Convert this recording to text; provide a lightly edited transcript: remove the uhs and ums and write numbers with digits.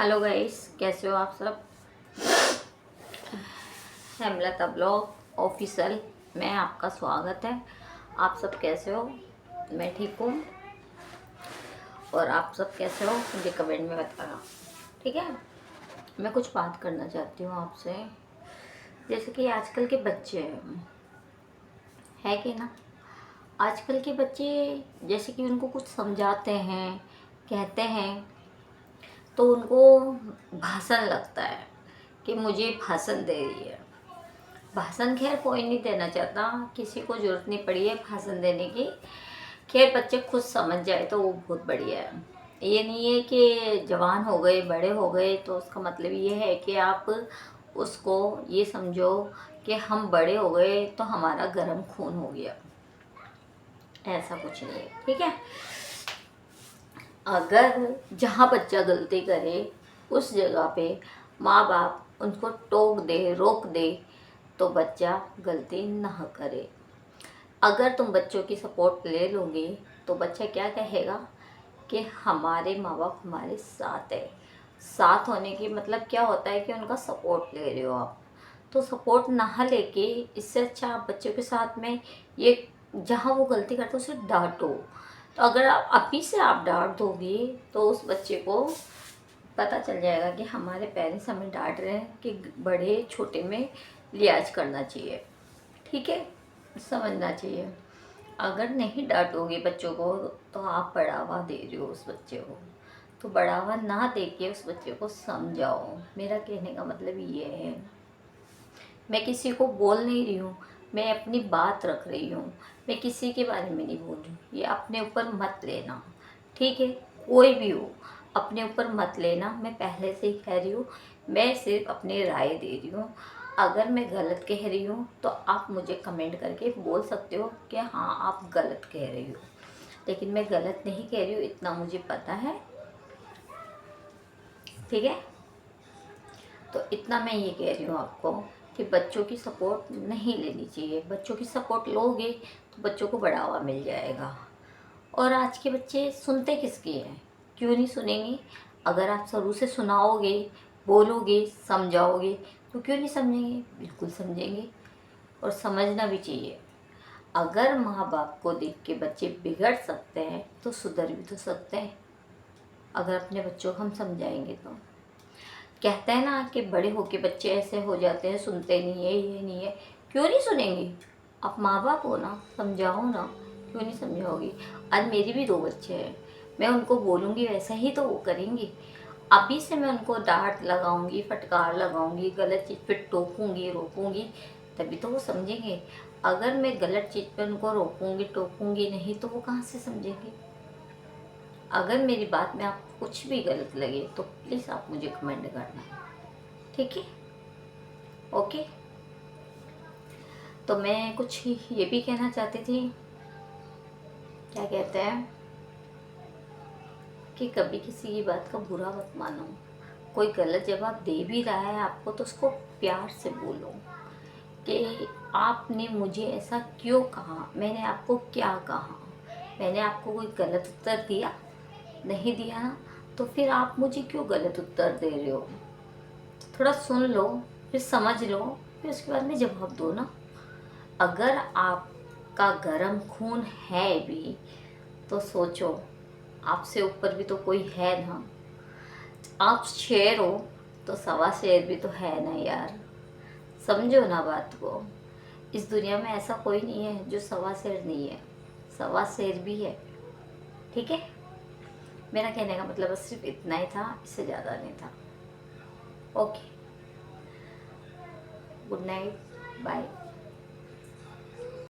Hello guys, कैसे हो आप सब। हेमलता ब्लॉग ऑफिशियल में आपका स्वागत है। आप सब कैसे हो? मैं ठीक हूँ। और आप सब कैसे हो मुझे कमेंट में बताना, ठीक है। मैं कुछ बात करना चाहती हूँ आपसे। जैसे कि आजकल के बच्चे है कि ना, आजकल के बच्चे जैसे कि उनको कुछ समझाते हैं, कहते हैं, तो उनको भाषण लगता है कि मुझे भाषण दे रही है। भाषण खैर कोई नहीं देना चाहता, किसी को ज़रूरत नहीं पड़ी है भाषण देने की। खैर बच्चे खुद समझ जाए तो वो बहुत बढ़िया है। ये नहीं है कि जवान हो गए, बड़े हो गए तो उसका मतलब ये है कि आप उसको ये समझो कि हम बड़े हो गए तो हमारा गर्म खून हो गया। ऐसा कुछ नहीं है, ठीक है। अगर जहाँ बच्चा गलती करे उस जगह पे माँ बाप उनको टोक दे, रोक दे, तो बच्चा गलती ना करे। अगर तुम बच्चों की सपोर्ट ले लोगे तो बच्चा क्या कहेगा कि हमारे माँ बाप हमारे साथ है। साथ होने की मतलब क्या होता है कि उनका सपोर्ट ले रहे हो आप। तो सपोर्ट ना लेके इससे अच्छा आप बच्चों के साथ में ये जहाँ वो गलती करते उसे डांटो। तो अगर आप अभी से आप डांट दोगे तो उस बच्चे को पता चल जाएगा कि हमारे पेरेंट्स हमें डांट रहे हैं कि बड़े छोटे में लिहाज करना चाहिए, ठीक है, समझना चाहिए। अगर नहीं डांटोगे बच्चों को तो आप बढ़ावा दे रहे हो उस बच्चे को। तो बढ़ावा ना दे के उस बच्चे को समझाओ। मेरा कहने का मतलब ये है, मैं किसी को बोल नहीं रही हूँ, मैं अपनी बात रख रही हूँ। मैं किसी के बारे में नहीं बोल रही हूँ। ये अपने ऊपर मत लेना, ठीक है। कोई भी हो अपने ऊपर मत लेना। मैं पहले से ही कह रही हूँ, मैं सिर्फ अपनी राय दे रही हूँ। अगर मैं गलत कह रही हूँ तो आप मुझे कमेंट करके बोल सकते हो कि हाँ आप गलत कह रही हो, लेकिन मैं गलत नहीं कह रही हूँ, इतना मुझे पता है, ठीक है। तो इतना मैं ये कह रही हूँ आपको कि बच्चों की सपोर्ट नहीं लेनी चाहिए। बच्चों की सपोर्ट लोगे तो बच्चों को बढ़ावा मिल जाएगा। और आज के बच्चे सुनते किसकी हैं? क्यों नहीं सुनेंगे? अगर आप शुरू से सुनाओगे, बोलोगे, समझाओगे तो क्यों नहीं समझेंगे? बिल्कुल समझेंगे। और समझना भी चाहिए। अगर माँ बाप को देख के बच्चे बिगड़ सकते हैं तो सुधर भी तो सकते हैं, अगर अपने बच्चों को हम समझाएंगे तो। कहते हैं ना कि बड़े होके बच्चे ऐसे हो जाते हैं, सुनते नहीं है, ये नहीं है। क्यों नहीं सुनेंगे? आप माँ बाप हो ना, समझाओ ना। क्यों नहीं समझाओगी? आज मेरी भी 2 बच्चे हैं, मैं उनको बोलूँगी वैसा ही तो वो करेंगी। अभी से मैं उनको डांट लगाऊंगी, फटकार लगाऊंगी, गलत चीज़ पे टोकूंगी, रोकूंगी, तभी तो वो समझेंगे। अगर मैं गलत चीज़ पे उनको रोकूंगी, टोकूंगी नहीं तो वो कहाँ से समझेंगे। अगर मेरी बात में आपको कुछ भी गलत लगे तो प्लीज़ आप मुझे कमेंट करना, ठीक है, ओके। तो मैं कुछ ये भी कहना चाहती थी, क्या कहते हैं कि कभी किसी की बात का बुरा मत मानो। कोई गलत जवाब दे भी रहा है आपको तो उसको प्यार से बोलो कि आपने मुझे ऐसा क्यों कहा, मैंने आपको क्या कहा, मैंने आपको कोई गलत उत्तर दिया? नहीं दिया ना, तो फिर आप मुझे क्यों गलत उत्तर दे रहे हो? थोड़ा सुन लो, फिर समझ लो, फिर उसके बाद में जवाब दो ना। अगर आपका गर्म खून है भी तो सोचो, आपसे ऊपर भी तो कोई है ना। आप शेर हो तो सवा शेर भी तो है ना यार। समझो ना बात को। इस दुनिया में ऐसा कोई नहीं है जो सवा शेर नहीं है, सवा शेर भी है, ठीक है। मेरा कहने का मतलब बस सिर्फ इतना ही था, इससे ज़्यादा नहीं था। Okay, good night, bye.